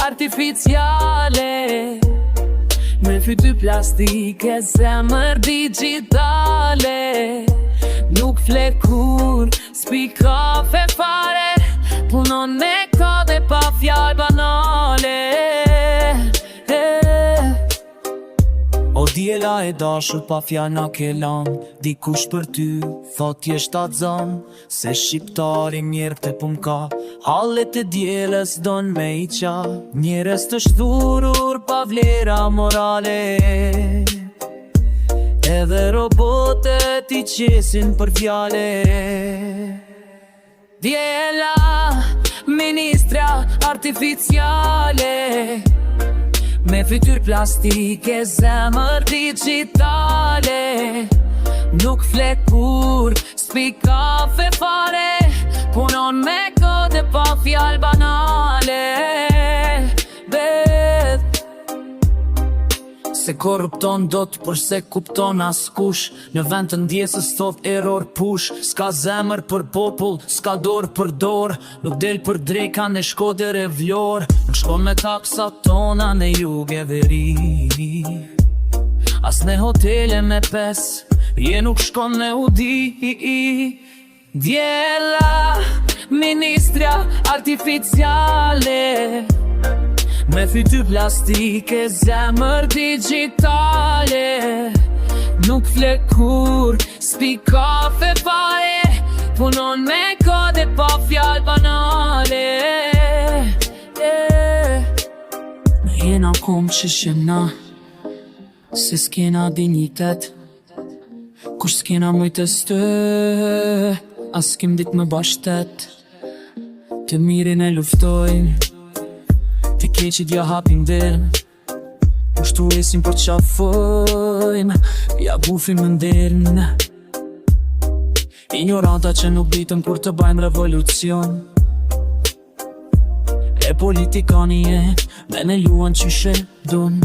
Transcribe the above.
artificiale, me fyty plastike, zemër digitale. Nuk fle kur, s'pi kafe fare, punon me kode pa fjall banale. O djela e dashur pa fjall na ke lan, dikush për ty thot jesht atë zon, se shqiptari mjerë të pumka, hallet e djeles don me i qa, njerës të shdhurur pa vlera morale. Edhe robotet i qesin për fjale. Djela, ministra artificiale, me fytyr plastike, zemër digitale. Nuk fle kur, s'pi kafe fare, punon me kode pa fjall banale. Se korrupton dot, por se kupton askush. Në vend të ndjesës thot error push. S'ka zemër për popull, s'ka dorë për dorë. Nuk del për dreka në Shkodër e Vlorë. Nuk shkon me taksa tona në jug e veri. As në hotele me pes, je nuk shkon në udi. Djela, ministra artificiale, me fyty plastike, zemër digitale. Nuk fle kur, s'pi kafe fare, punon me kode pa fjall banale. Me jena kom që shena, se s'kena dignitet, kush s'kena mujtës të, as s'kim dit më bashtet. Të mirin e luftojnë, të keqit ja hapin derën, pushtu esim për qafojmë, ja bufim më nderën. Ignoranta që nuk ditëm kur të bajmë revolucion, e politikani e me në luan që shedun.